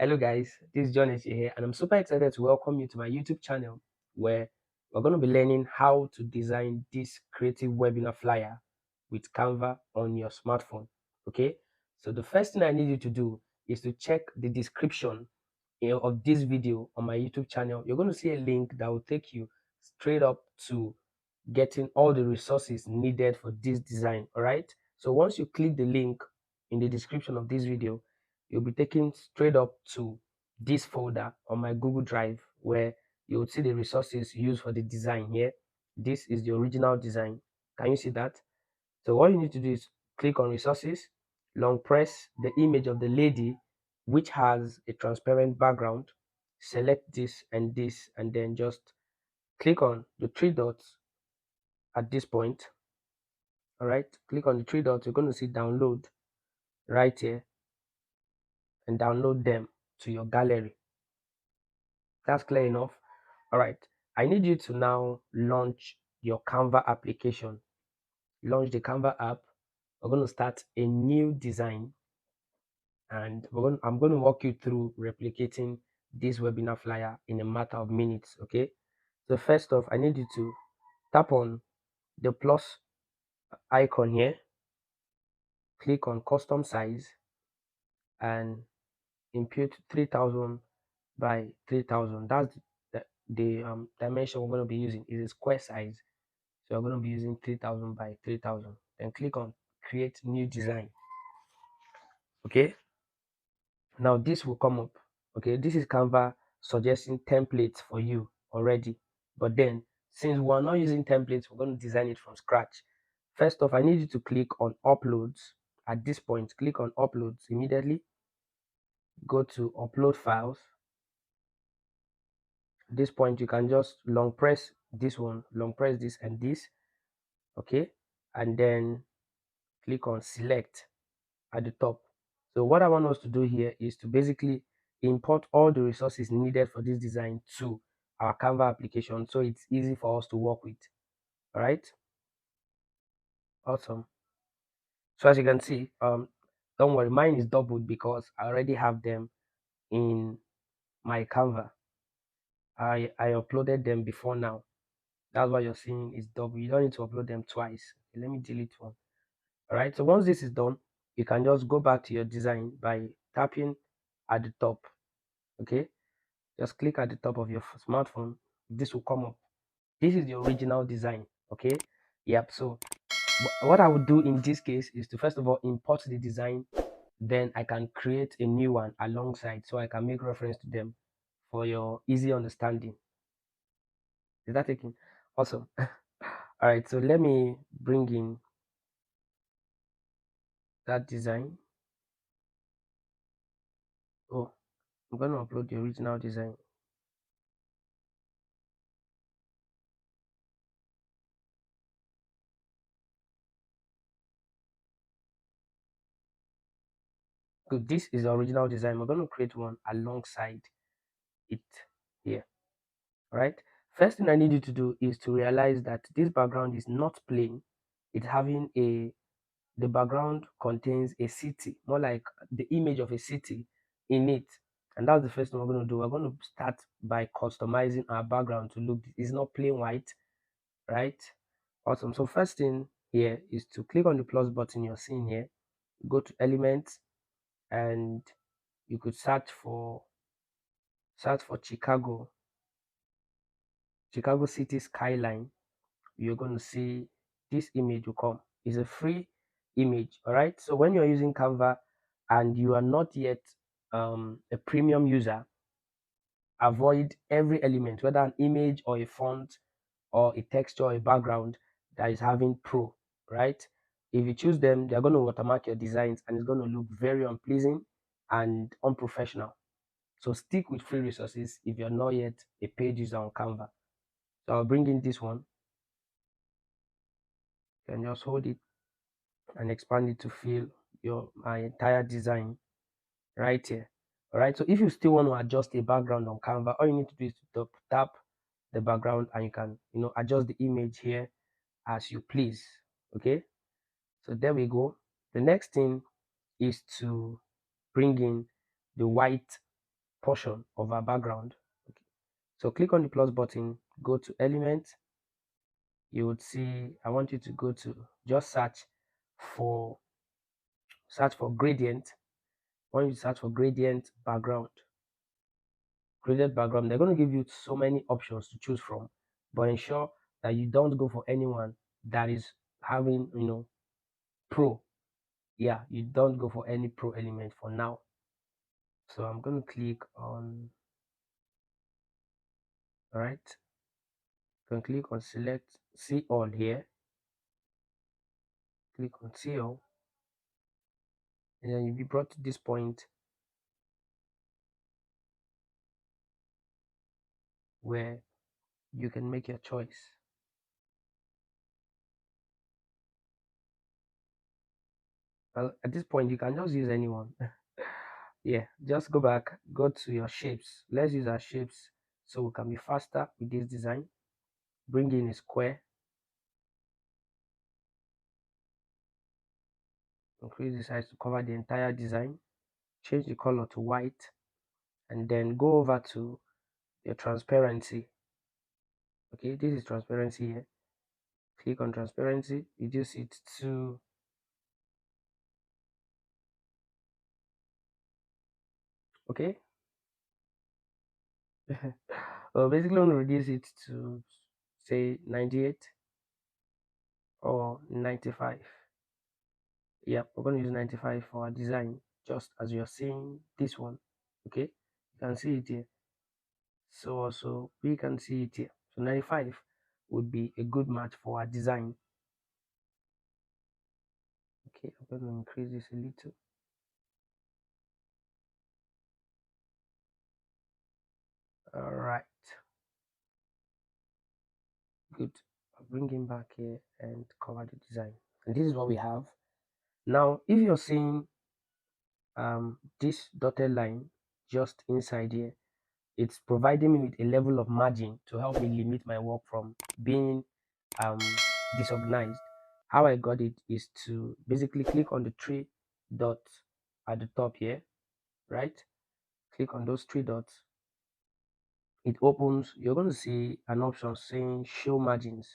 Hello guys, this is John here, and I'm super excited to welcome you to my YouTube channel where we're going to be learning how to design this creative webinar flyer with Canva on your smartphone. Okay, so the first thing I need you to do is to check the description of this video on my YouTube channel. You're going to see a link that will take you straight up to getting all the resources needed for this design. All right, so once you click the link in the description of this video, you'll be taken straight up to this folder on my Google Drive where you'll see the resources used for the design here. This is the original design. Can you see that? So what you need to do is click on resources, long press the image of the lady which has a transparent background, select this, and then just click on the three dots at this point. All right, click on the three dots. You're going to see download right here and download them to your gallery. That's clear enough. All right, I need you to now launch your Canva application. Launch the Canva app. We're going to start a new design, and I'm going to walk you through replicating this webinar flyer in a matter of minutes. Okay, so first off, I need you to tap on the plus icon here, click on custom size, and impute 3000 by 3000. That's the dimension we're going to be using. Is a square size, so we're going to be using 3000 by 3000. Then click on create new design. Okay, now this will come up. Okay, this is Canva suggesting templates for you already, but then since we're not using templates, we're going to design it from scratch. First off, I need you to click on uploads. At this point, click on uploads immediately. Go to upload files. At this point, you can just long press this one, long press this and this. Okay, and then click on select at the top. So what I want us to do here is to basically import all the resources needed for this design to our Canva application, so it's easy for us to work with. All right, awesome. So as you can see, don't worry, mine is doubled because I already have them in my Canva. I uploaded them before now. That's why you're seeing is double. You don't need to upload them twice. Okay, let me delete one. All right, so once this is done, you can just go back to your design by tapping at the top. Okay, just click at the top of your smartphone. This will come up. This is the original design. Okay, yep. So what I would do in this case is to first of all import the design, then I can create a new one alongside so I can make reference to them for your easy understanding. Is that taking? Awesome. All right, so let me bring in that design. Oh, I'm going to upload the original design. So this is the original design. We're going to create one alongside it here. All right. First thing I need you to do is to realize that this background is not plain. It's having the background contains a city, more like the image of a city in it. And that's the first thing we're going to do. We're going to start by customizing our background to look, it's not plain white, right? Awesome. So first thing here is to click on the plus button you're seeing here, go to elements, and you could search for Chicago city skyline. You're going to see this image will come. It's a free image. All right, so when you're using Canva and you are not yet a premium user, avoid every element, whether an image or a font or a texture or a background that is having pro, right? If you choose them, they're going to watermark your designs and it's going to look very unpleasing and unprofessional. So stick with free resources if you're not yet a paid user on Canva. So I'll bring in this one. You can just hold it and expand it to fill my entire design right here. All right, so if you still want to adjust a background on Canva, all you need to do is to tap the background and you can adjust the image here as you please. Okay, so there we go. The next thing is to bring in the white portion of our background. Okay. So click on the plus button, go to element. You would see, I want you to go to just for search for gradient. When you search for gradient background, they're going to give you so many options to choose from, but ensure that you don't go for anyone that is having, pro. Yeah, you don't go for any pro element for now. So I'm going to click on, all right, you can click on select, see all here, click on see all, and then you'll be brought to this point where you can make your choice. Well, at this point, you can just use anyone. Yeah, just go back, go to your shapes. Let's use our shapes so we can be faster with this design. Bring in a square, increase the size to cover the entire design, change the color to white, and then go over to your transparency. Okay, this is transparency here. Click on transparency, reduce it to, okay. Well, basically, I'm going to reduce it to say 98 or 95. Yep, we're going to use 95 for our design, just as you're seeing this one. Okay, you can see it here. So also we can see it here. So 95 would be a good match for our design. Okay, I'm going to increase this a little. All right, good. I'll bring him back here and cover the design. And this is what we have. Now, if you're seeing this dotted line just inside here, it's providing me with a level of margin to help me limit my work from being disorganized. How I got it is to basically click on the three dots at the top here, right? Click on those three dots. It opens. You're going to see an option saying show margins,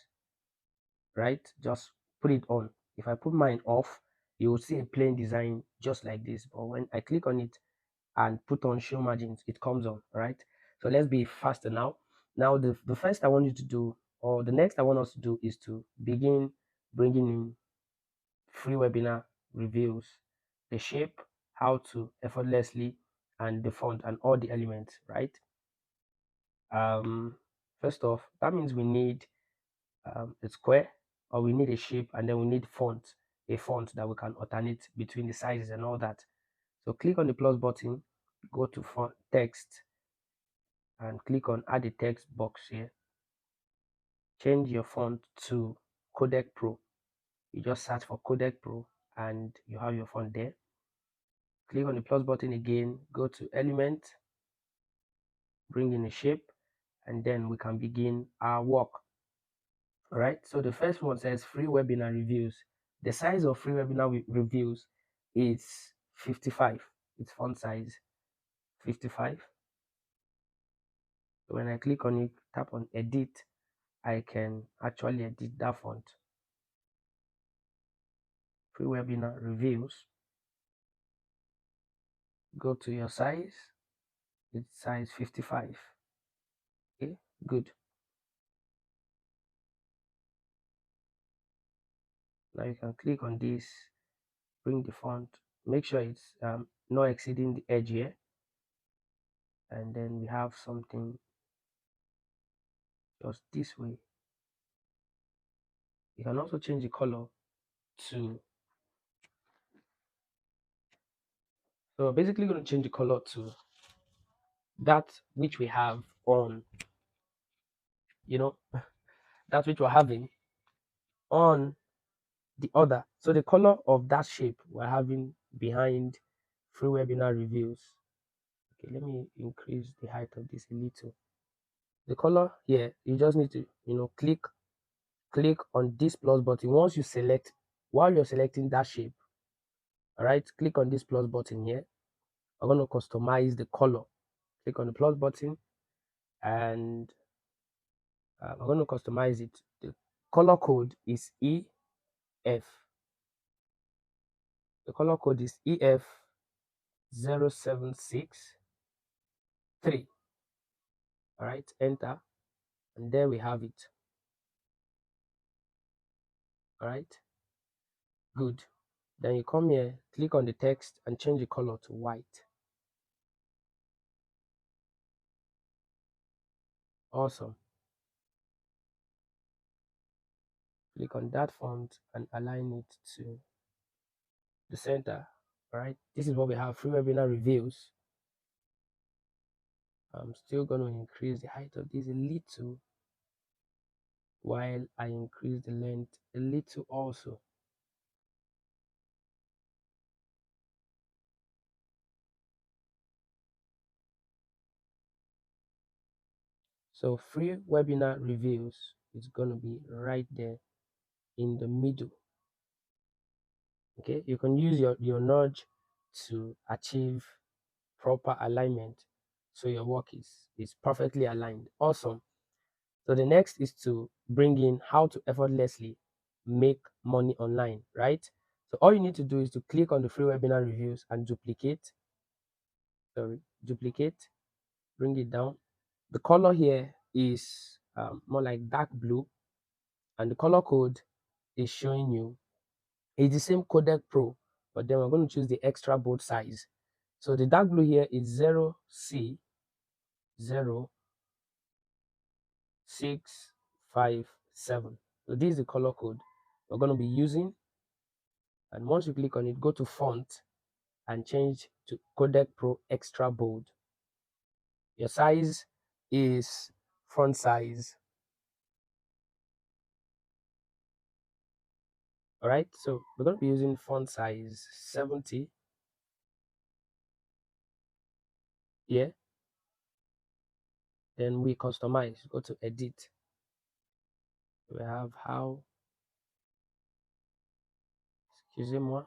right? Just put it on. If I put mine off, you will see a plain design just like this. But when I click on it and put on show margins, it comes on, right? So let's be faster now. Now the first I want you to do, or the next I want us to do, is to begin bringing in free webinar reviews, the shape, how to effortlessly, and the font and all the elements, right? First off, that means we need a square, or we need a shape, and then we need a font that we can alternate between the sizes and all that. So click on the plus button, go to font text, and click on add a text box here. Change your font to Codec Pro. You just search for Codec Pro and you have your font there. Click on the plus button again, go to element, bring in a shape, and then we can begin our work. All right, so the first one says free webinar reviews. The size of free webinar reviews is 55. Its font size 55. So when I click on it, tap on edit, I can actually edit that font. Free webinar reviews. Go to your size. It's size 55. Okay, good. Now you can click on this, bring the font, make sure it's not exceeding the edge here, and then we have something just this way. You can also change the color to, so we're basically going to change the color to that which we have on, that which we're having on the other. So the color of that shape we're having behind free webinar reviews. Okay, let me increase the height of this a little. The color here, you just need to click on this plus button. Once you select, while you're selecting that shape, all right, click on this plus button here. I'm going to customize the color. Click on the plus button, and we're going to customize it. The color code is EF. The color code is EF0763. All right, enter, and there we have it. All right, good. Then you come here, click on the text, and change the color to white. Awesome. Click on that font and align it to the center. All right, this is what we have: free webinar reviews. I'm still going to increase the height of this a little while I increase the length a little also. So free webinar reviews is going to be right there in the middle. Okay, you can use your nudge to achieve proper alignment so your work is perfectly aligned. Awesome. So the next is to bring in how to effortlessly make money online, right? So all you need to do is to click on the free webinar reviews and duplicate, bring it down. The color here is more like dark blue, and the color code is showing you it's the same codec pro, but then we're going to choose the extra bold size. So the dark blue here is 0C0657. So this is the color code we're going to be using. And once you click on it, go to font and change to codec pro extra bold. Your size is font size. All right, so we're going to be using font size 70 here. Then we customize, go to edit. We have how, excusez-moi,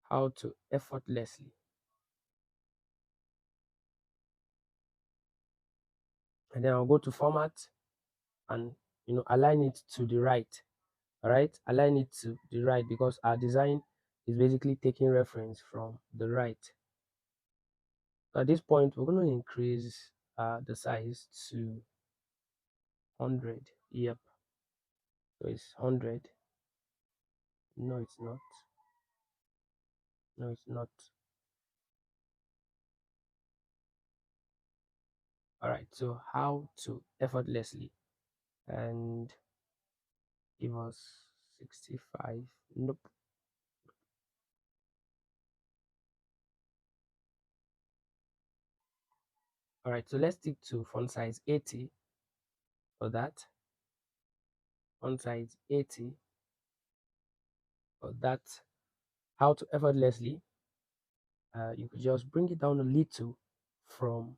how to effortlessly. And then I'll go to format and align it to the right. All right, align it to the right because our design is basically taking reference from the right. So at this point, we're going to increase the size to 100. Yep, so it's 100. No, it's not. No, it's not. All right, so how to effortlessly, and give us 65. Nope. All right, so let's stick to font size 80 for that. Font size 80 for that. How to effortlessly, you could just bring it down a little from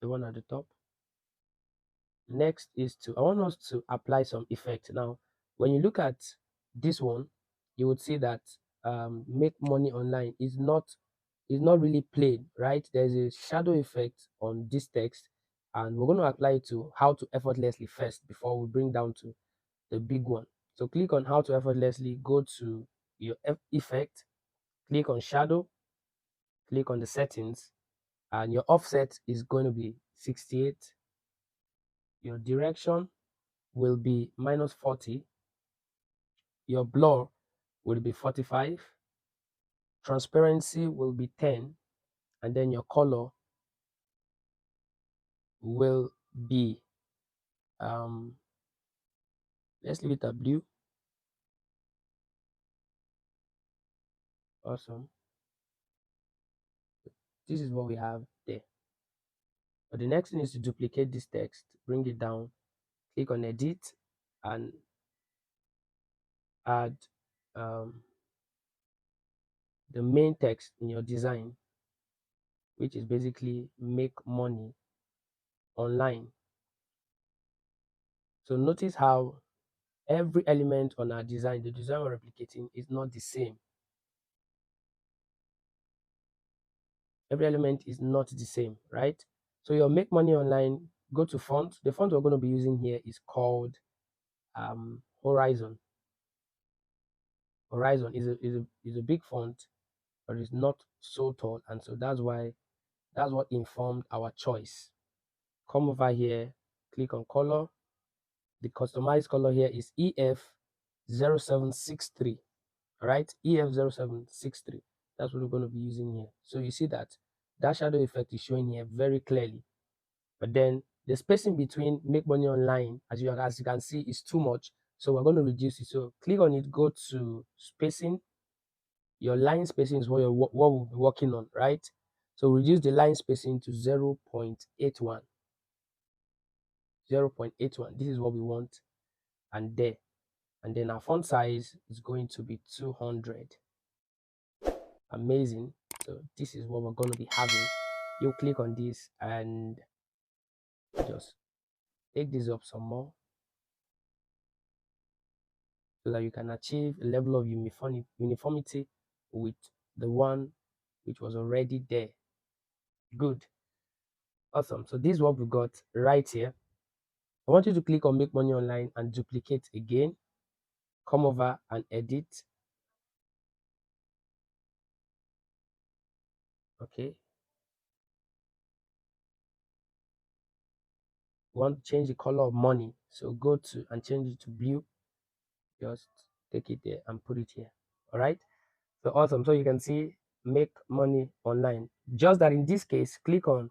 the one at the top. Next is I want us to apply some effect. Now, when you look at this one, you would see that make money online is not really plain, right? There's a shadow effect on this text, and we're going to apply it to how to effortlessly first before we bring down to the big one. So click on how to effortlessly, go to your effect, click on shadow, click on the settings, and your offset is going to be 68. Your direction will be -40. Your blur will be 45. Transparency will be 10. And then your color will be, let's leave it at blue. Awesome. This is what we have there. But the next thing is to duplicate this text, bring it down, click on edit, and add the main text in your design, which is basically make money online. So notice how every element on our design, the design we're replicating, is not the same. Every element is not the same, right? So your make money online, go to font. The font we're going to be using here is called Horizon. Horizon is a big font, but it's not so tall, and so that's what informed our choice. Come over here, click on color. The customized color here is EF0763. All right, EF0763. That's what we're going to be using here. So you see that shadow effect is showing here very clearly. But then the spacing between make money online, as you can see, is too much. So we're going to reduce it. So click on it, go to spacing. Your line spacing is what we'll be working on, right? So reduce the line spacing to 0.81. 0.81. This is what we want. And there. And then our font size is going to be 200. Amazing. So this is what we're going to be having. You click on this and just take this up some more so that you can achieve a level of uniformity with the one which was already there. Good. Awesome. So this is what we got right here. I want you to click on make money online and duplicate again. Come over and edit. Okay. We want to change the color of money. So go to and change it to blue. Just take it there and put it here. All right. So awesome. So you can see make money online. Just that in this case, click on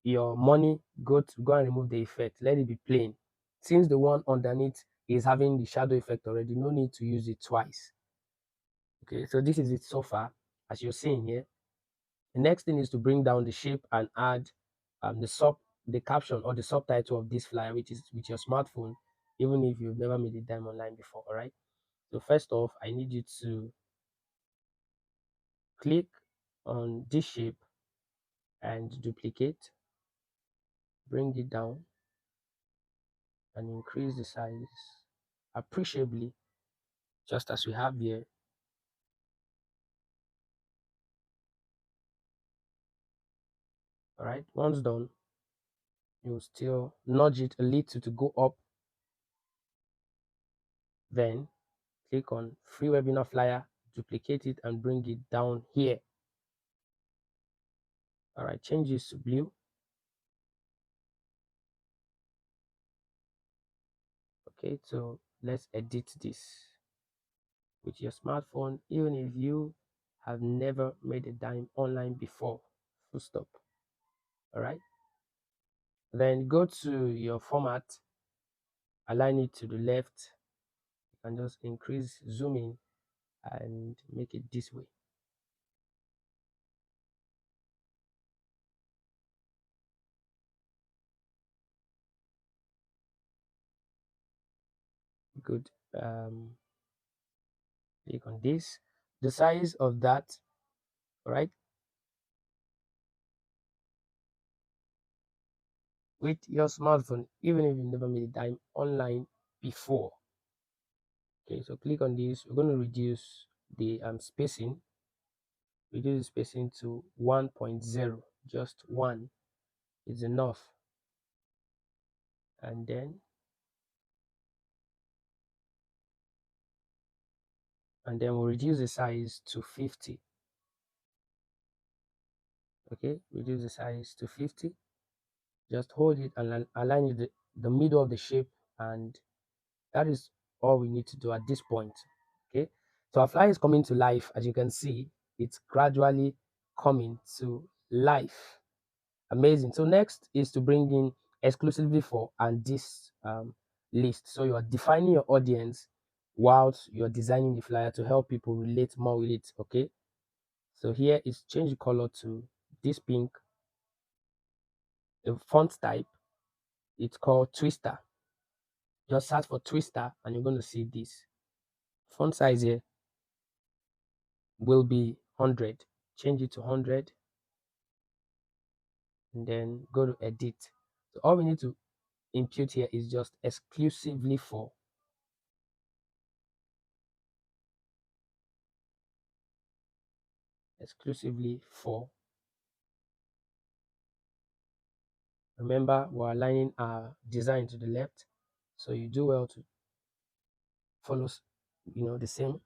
your money, go and remove the effect. Let it be plain. Since the one underneath is having the shadow effect already, no need to use it twice. Okay, so this is it so far, as you're seeing here. The next thing is to bring down the shape and add the caption or the subtitle of this flyer, which is with your smartphone, even if you've never made a dime online before. All right. So first off, I need you to click on this shape and duplicate, bring it down and increase the size appreciably, just as we have here. All right, once done, you still nudge it a little to go up, then click on free webinar flyer, duplicate it and bring it down here. All right, change this to blue. Okay, so let's edit this with your smartphone, even if you have never made a dime online before. Full stop. All right, then go to your format, align it to the left, and just increase zoom in and make it this way. Good. Click on this, the size of that. All right, with your smartphone, even if you've never made a dime online before. Okay, so click on this. We're going to reduce the spacing, reduce the spacing to 1.0. Just one is enough. And then we'll reduce the size to 50. Okay, reduce the size to 50. Just hold it and align the middle of the shape, and that is all we need to do at this point. Okay, so our flyer is coming to life. As you can see, it's gradually coming to life. Amazing. So next is to bring in exclusively for and this list. So you are defining your audience whilst you're designing the flyer to help people relate more with it. Okay, so here is change the color to this pink. The font type, it's called Twister. Just search for Twister and you're going to see this. Font size here will be 100. Change it to 100 and then go to edit. So all we need to impute here is just exclusively for. Exclusively for. Remember, we're aligning our design to the left, so you do well to follow, the same.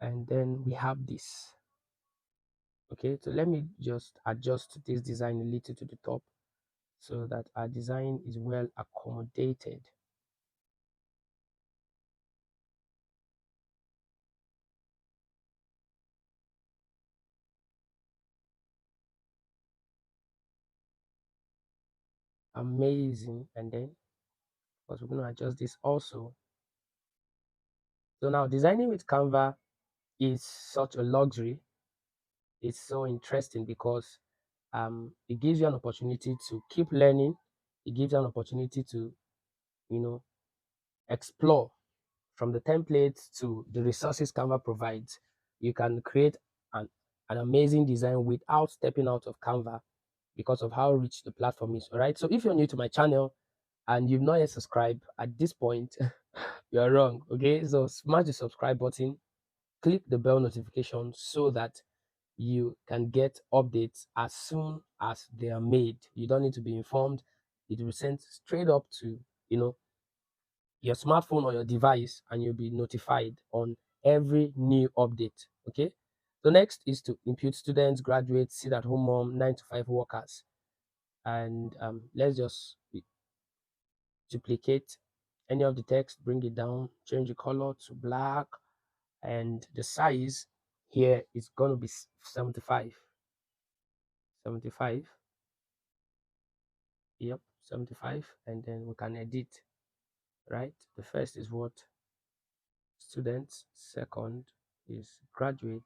And then we have this. Okay, so let me just adjust this design a little to the top so that our design is well accommodated. Amazing. And then, of course, we're going to adjust this also. So now designing with Canva is such a luxury. It's so interesting because it gives you an opportunity to keep learning. It gives you an opportunity to, you know, explore from the templates to the resources Canva provides. You can create an amazing design without stepping out of Canva because of how rich the platform is. All right. So if you're new to my channel and you've not yet subscribed at this point, you're wrong. Okay. So smash the subscribe button, click the bell notification so that you can get updates as soon as they are made. You don't need to be informed. It will send straight up to, your smartphone or your device, and you'll be notified on every new update. Okay. So next is to impute students, graduates, sit at home mom, 9 to 5 workers. And let's just duplicate any of the text, bring it down, change the color to black, and the size here is going to be 75. 75. Yep, 75. And then we can edit, right? The first is what? Students. Second is graduate.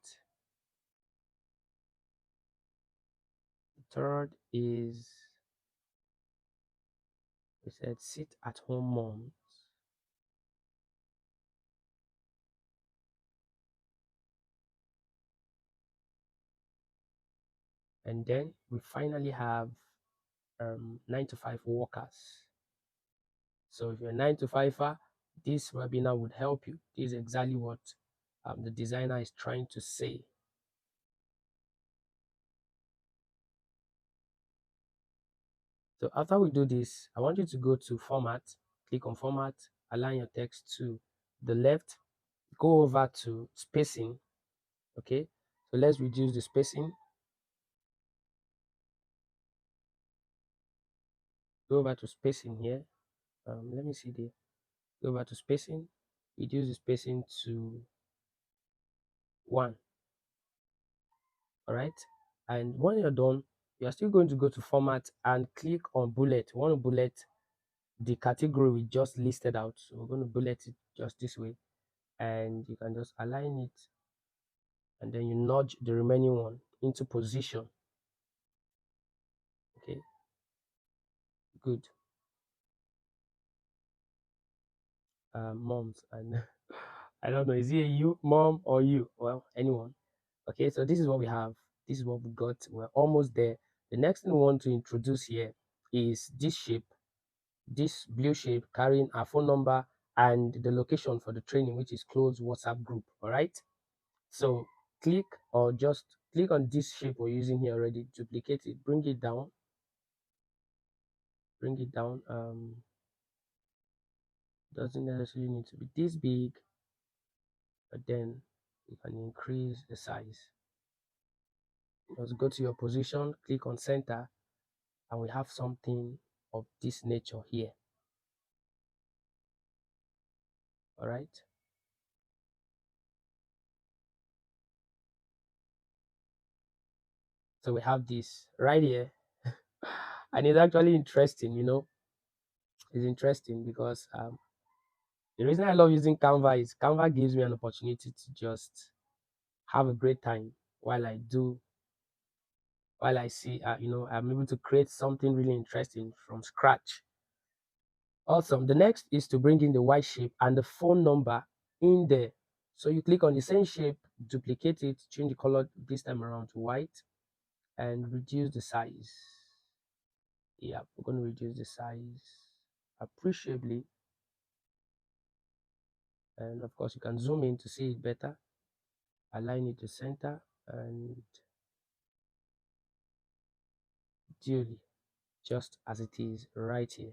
Third is, we said, sit at home moms. And then we finally have 9 to 5 workers. So if you're a 9 to 5er, this webinar would help you. This is exactly what the designer is trying to say. So after we do this, I want you to go to format, click on format, align your text to the left, go over to spacing. Okay, so let's reduce the spacing. Go over to spacing here. Let me see there. Go over to spacing, reduce the spacing to 1. All right. And when you're done, you're still going to go to format and click on bullet. We want to bullet the category we just listed out. So we're going to bullet it just this way. And you can just align it. And then you nudge the remaining one into position. Okay. Good. Moms. And I don't know, is it a you, mom, or you? Well, anyone. Okay. So this is what we have. This is what we got. We're almost there. The next thing we want to introduce here is this shape, this blue shape carrying our phone number and the location for the training, which is closed WhatsApp group. All right. So click, or just click on this shape we're using here already, duplicate it, bring it down, bring it down. Doesn't necessarily need to be this big, but then you can increase the size. Just go to your position, click on center, and we have something of this nature here. All right. So we have this right here. And it's actually interesting, it's interesting because the reason I love using Canva is Canva gives me an opportunity to just have a great time while I see, I'm able to create something really interesting from scratch. Awesome. The next is to bring in the white shape and the phone number in there. So you click on the same shape, duplicate it, change the color this time around to white, and reduce the size. Yeah, we're going to reduce the size appreciably. And of course, you can zoom in to see it better. Align it to center and duly, just as it is right here.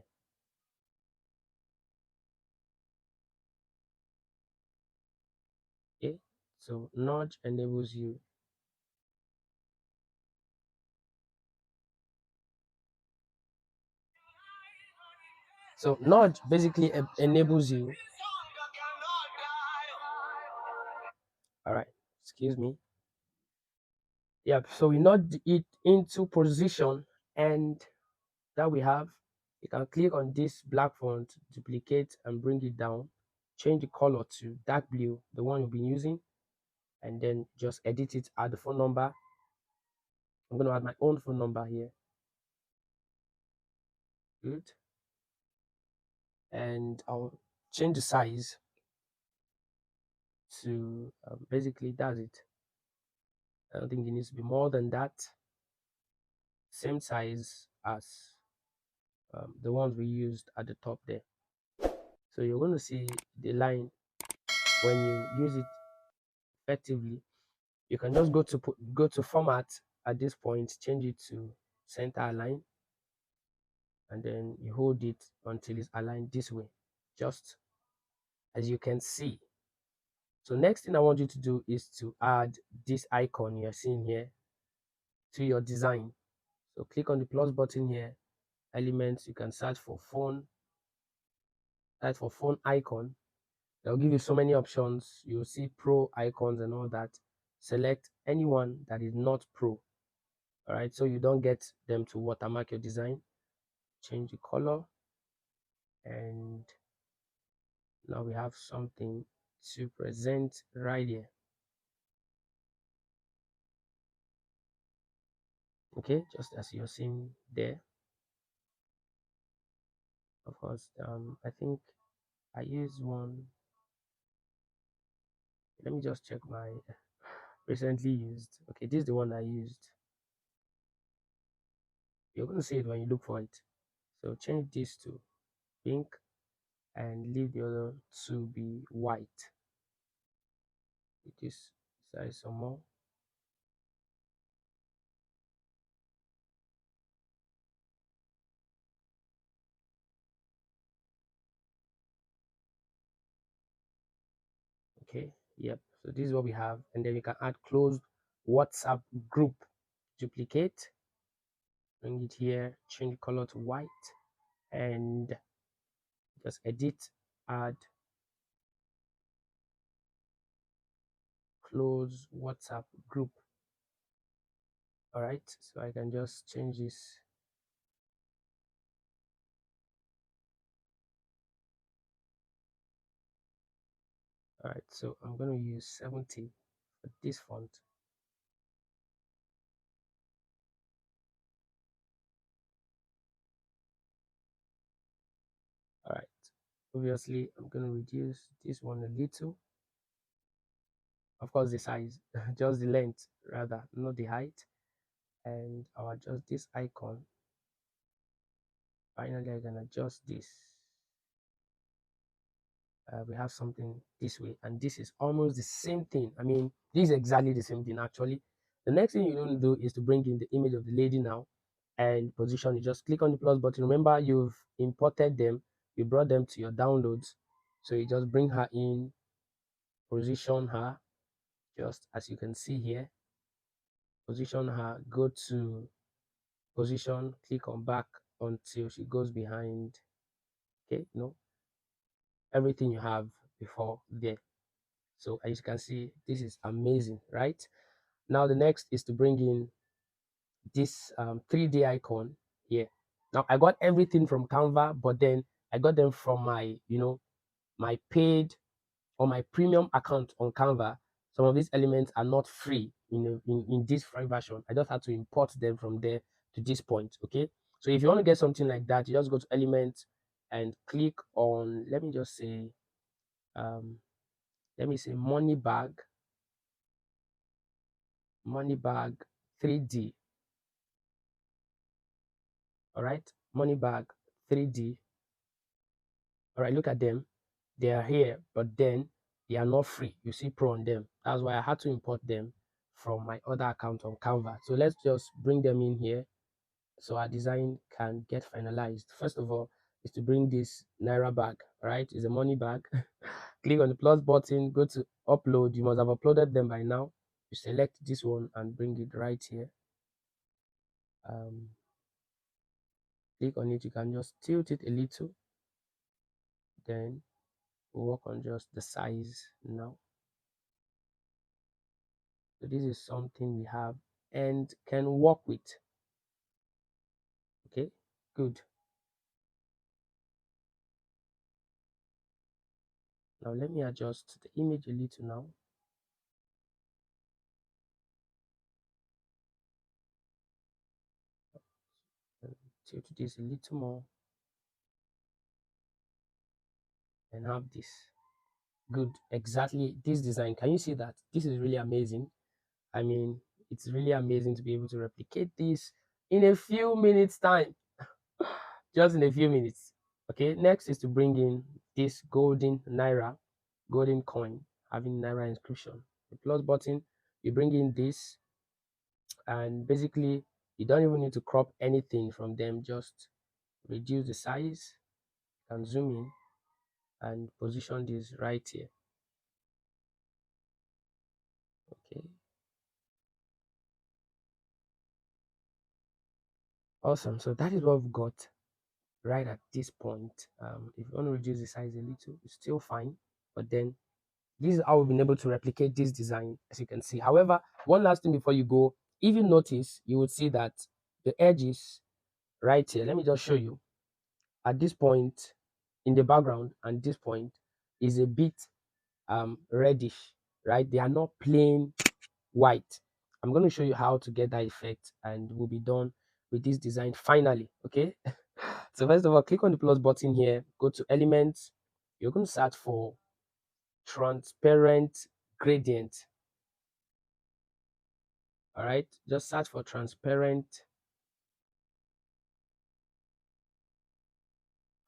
Okay, so nudge enables you. So nudge basically enables you. All right, excuse me. Yeah, so we nudge it into position, and that we have, you can click on this black font, duplicate and bring it down, change the color to dark blue, the one you've been using, and then just edit it, add the phone number. I'm going to add my own phone number here. Good. And I'll change the size to basically that's it. I don't think it needs to be more than that. Same size as the ones we used at the top there. So you're going to see the line when you use it effectively. You can just go to format at this point, change it to center align, and then you hold it until it's aligned this way, just as you can see. So next thing I want you to do is to add this icon you're seeing here to your design. So click on the plus button here, elements, you can search for phone, type for phone icon. They'll give you so many options. You'll see pro icons and all that. Select anyone that is not pro. All right, so you don't get them to watermark your design. Change the color, and now we have something to present right here. Okay, just as you're seeing there. Of course, I think I use one. Let me just check my recently used. Okay, this is the one I used. You're going to see it when you look for it. So change this to pink and leave the other to be white. This size some more. Okay, yep. So this is what we have, and then you can add closed WhatsApp group. Duplicate, bring it here, change the color to white, and just edit, add close WhatsApp group. All right, so I can just change this. All right, so I'm going to use 70 for this font. All right, obviously I'm going to reduce this one a little. Of course, the size, just the length rather, not the height. And I'll adjust this icon. Finally, I can adjust this. We have something this way, and this is almost the same thing. I mean, this is exactly the same thing actually. The next thing you don't do is to bring in the image of the lady now and position it. Just click on the plus button. Remember, you've imported them, you brought them to your downloads, so you just bring her in, position her, just as you can see here. Position her, go to position, click on back until she goes behind. Okay, everything you have before there. So as you can see, this is amazing, right? Now the next is to bring in this 3D icon here. Now I got everything from Canva, but then I got them from my, my paid or my premium account on Canva. Some of these elements are not free in this free version. I just had to import them from there to this point. Okay. So if you want to get something like that, you just go to elements and click on, um, let me say money bag 3D. All right, money bag 3D. All right, look at them. They are here, but then they are not free. You see pro on them. That's why I had to import them from my other account on Canva. So let's just bring them in here. so our design can get finalized. First of all is to bring this naira bag. All right, it's a money bag. Click on the plus button, go to upload. You must have uploaded them by now. You select this one and bring it right here. Click on it. You can just tilt it a little, then we'll work on just the size now. So this is something we have and can work with. Okay, good. Now let me adjust the image a little now. And tilt this a little more and have this. Good, exactly this design. Can you see that? This is really amazing. I mean, it's really amazing to be able to replicate this in a few minutes time. Just in a few minutes. Okay, next is to bring in this golden naira, golden coin having naira inscription. The plus button, you bring in this, and basically you don't even need to crop anything from them. Just reduce the size and zoom in and position this right here. Okay, awesome. So that is what we've got right at this point. If you want to reduce the size a little, it's still fine, but then this is how we've been able to replicate this design, as you can see. However, one last thing before you go, if you notice, you would see that the edges right here, let me just show you, at this point in the background and this point is a bit reddish, right? They are not plain white. I'm going to show you how to get that effect, and we'll be done with this design finally. Okay. So first of all, click on the plus button here, go to elements. You're going to search for transparent gradient. All right, just search for transparent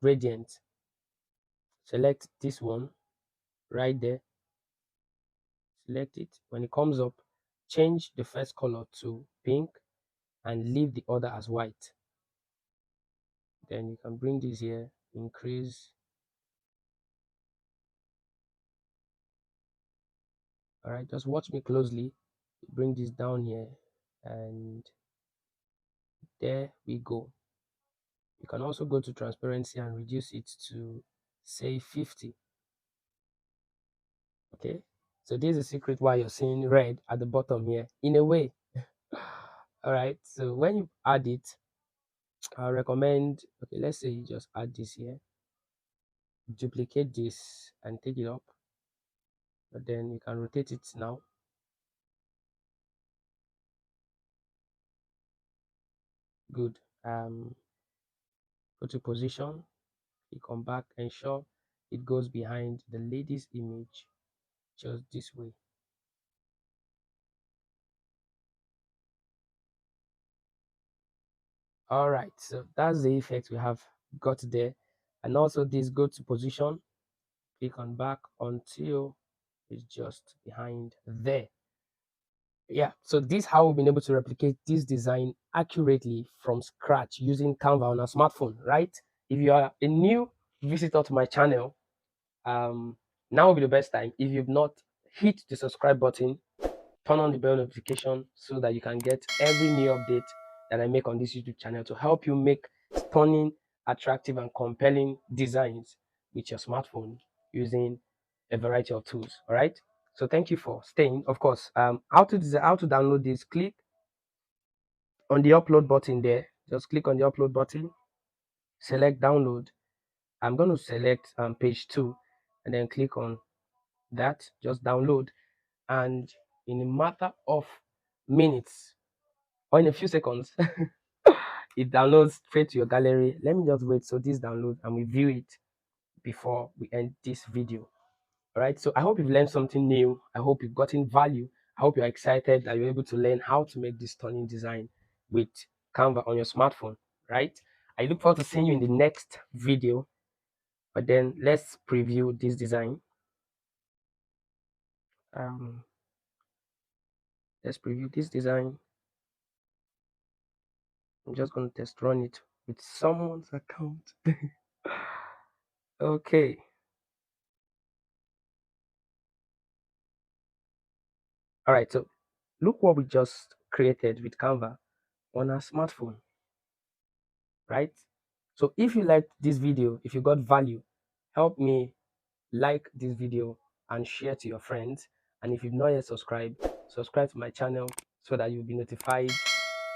gradient. Select this one right there, select it. When it comes up, change the first color to pink and leave the other as white. Then you can bring this here, increase. All right, just watch me closely. Bring this down here, and there we go. You can also go to transparency and reduce it to say 50. Okay, so this is a secret why you're seeing red at the bottom here in a way. All right, so when you add it, I recommend, okay, let's say you just add this here, duplicate this and take it up, but then you can rotate it now. Good. Go to position, you come back, ensure it goes behind the lady's image just this way. All right, so that's the effect we have got there. And also this, go to position, click on back until it's just behind there. Yeah, so this how we've been able to replicate this design accurately from scratch using Canva on a smartphone, right? If you are a new visitor to my channel, now will be the best time. If you've not, hit the subscribe button, turn on the bell notification so that you can get every new update that I make on this YouTube channel to help you make stunning, attractive, and compelling designs with your smartphone using a variety of tools. All right. So thank you for staying. Of course, how to design, how to download this? Click on the upload button there. Just click on the upload button, select download. I'm going to select page 2 and then click on that. Just download, and in a matter of minutes or in a few seconds, it downloads straight to your gallery. Let me just wait so this download and we view it before we end this video. All right, so I hope you've learned something new. I hope you've gotten value. I hope you're excited that you're able to learn how to make this stunning design with Canva on your smartphone, right? I look forward to seeing you in the next video, but then let's preview this design. um let's preview this design I'm just going to test run it with someone's account. Okay. All right. So look what we just created with Canva on our smartphone, right? So if you liked this video, if you got value, help me like this video and share to your friends. And if you've not yet subscribed, subscribe to my channel so that you'll be notified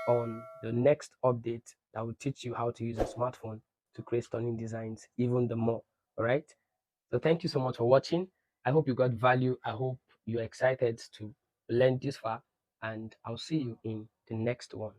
on the next update that will teach you how to use a smartphone to create stunning designs even the more. All right. So thank you so much for watching. I hope you got value. I hope you're excited to learn this far, and I'll see you in the next one.